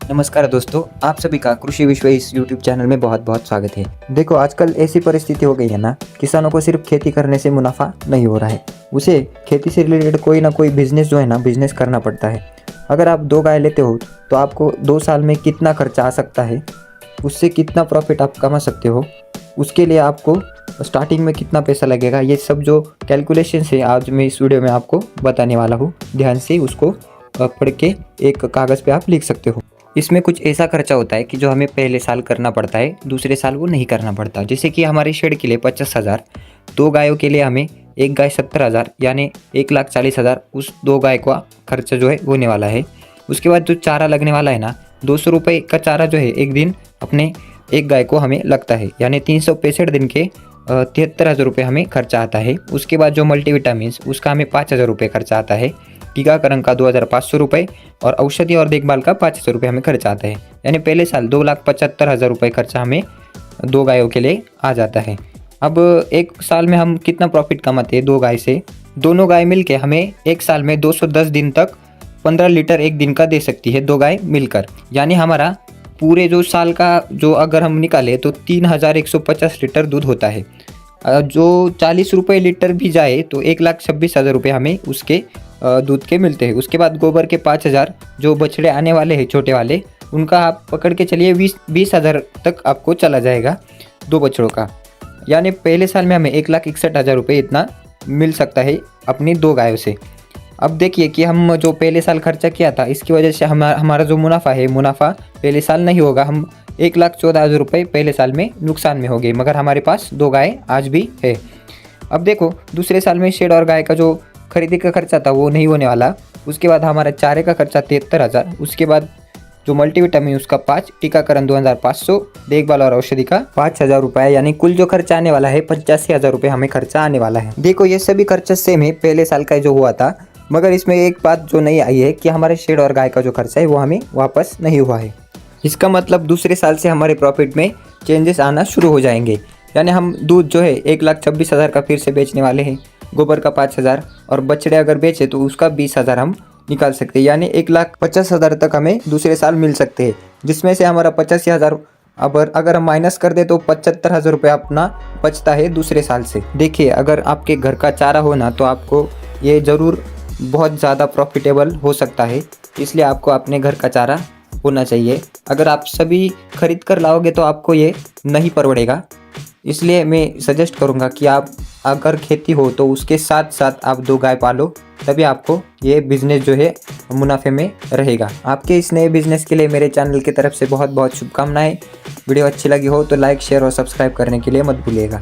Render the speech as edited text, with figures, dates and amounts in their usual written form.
नमस्कार दोस्तों, आप सभी का कृषि विश्व इस यूट्यूब चैनल में बहुत बहुत स्वागत है। देखो, आजकल ऐसी परिस्थिति हो गई है ना, किसानों को सिर्फ खेती करने से मुनाफा नहीं हो रहा है, उसे खेती से रिलेटेड कोई ना कोई बिजनेस जो है ना, बिजनेस करना पड़ता है। अगर आप 2 गाय लेते हो तो आपको 2 साल में कितना खर्चा आ सकता है, उससे कितना प्रॉफिट आप कमा सकते हो, उसके लिए आपको स्टार्टिंग में कितना पैसा लगेगा, ये सब जो कैलकुलेशन है आज मैं इस वीडियो में आपको बताने वाला हूँ। ध्यान से उसको पढ़ के एक कागज़ पे आप लिख सकते हो। इसमें कुछ ऐसा खर्चा होता है कि जो हमें पहले साल करना पड़ता है, दूसरे साल वो नहीं करना पड़ता। जैसे कि हमारे शेड के लिए 50,000, 2 गायों के लिए हमें 1 गाय 70,000 यानी 1,40,000 उस 2 गाय का खर्चा जो है होने वाला है। उसके बाद जो चारा लगने वाला है ना, 200 रुपये का चारा जो है एक दिन अपने 1 गाय को हमें लगता है, यानी 365 दिन के 73,000 रुपये हमें खर्चा आता है। उसके बाद जो मल्टीविटामिन उसका हमें 5,000 रुपये खर्चा आता है, टीकाकरण का 2,500 रुपये और औषधि और देखभाल का 5,000 रुपये हमें खर्चा आता है। यानी पहले साल 2,75,000 रुपये खर्चा हमें 2 गायों के लिए आ जाता है। अब एक साल में हम कितना प्रॉफिट कमाते हैं 2 गाय से? दोनों गाय मिलके हमें एक साल में 210 दिन तक 15 लीटर एक दिन का दे सकती है 2 गाय मिलकर। यानी हमारा पूरे जो साल का जो अगर हम निकालें तो 3,150 लीटर दूध होता है। जो 40 रुपये लीटर भी जाए तो 1,26,000 रुपये हमें उसके दूध के मिलते हैं। उसके बाद गोबर के 5,000 जो बछड़े आने वाले हैं छोटे वाले, उनका आप पकड़ के चलिए 20,000 तक आपको चला जाएगा 2 बछड़ों का। यानी पहले साल में हमें 1,61,000 रुपये इतना मिल सकता है अपनी 2 गायों से। अब देखिए कि हम जो पहले साल खर्चा किया था, इसकी वजह से हमारा जो मुनाफा है, मुनाफा पहले साल नहीं होगा। हम 1,14,000 रुपये पहले साल में नुकसान में हो गए, मगर हमारे पास 2 गाय आज भी है। अब देखो, दूसरे साल में शेड और गाय का जो खरीदी का खर्चा था वो नहीं होने वाला। उसके बाद हमारा चारे का खर्चा 73,000, उसके बाद जो मल्टीविटामिन उसका 5, टीकाकरण 2,500, देखभाल और औषधि का 5,000 रुपये, यानी कुल जो खर्चा आने वाला है 85,000 रुपये हमें खर्चा आने वाला है। देखो, ये सभी खर्चा सेम है पहले साल का जो हुआ था, मगर इसमें एक बात जो नई आई है कि हमारे शेड और गाय का जो खर्चा है वो हमें वापस नहीं हुआ है। इसका मतलब दूसरे साल से हमारे प्रॉफिट में चेंजेस आना शुरू हो जाएंगे। यानी हम दूध जो है 1,26,000 का फिर से बेचने वाले हैं, गोबर का 5,000 और बछड़े अगर बेचे तो उसका 20,000 हम निकाल सकते हैं। यानी 1,50,000 तक हमें दूसरे साल मिल सकते हैं, जिसमें से हमारा 85,000 अगर हम माइनस कर दे तो 75,000 रुपये अपना बचता है दूसरे साल से। देखिए, अगर आपके घर का चारा हो ना तो आपको ये ज़रूर बहुत ज़्यादा प्रॉफिटेबल हो सकता है, इसलिए आपको अपने घर का चारा होना चाहिए। अगर आप सभी खरीद कर लाओगे तो आपको ये नहीं परवड़ेगा, इसलिए मैं सजेस्ट करूँगा कि आप अगर खेती हो तो उसके साथ साथ आप 2 गाय पालो, तभी आपको ये बिज़नेस जो है मुनाफे में रहेगा। आपके इस नए बिज़नेस के लिए मेरे चैनल की तरफ से बहुत बहुत शुभकामनाएं। वीडियो अच्छी लगी हो तो लाइक, शेयर और सब्सक्राइब करने के लिए मत भूलिएगा।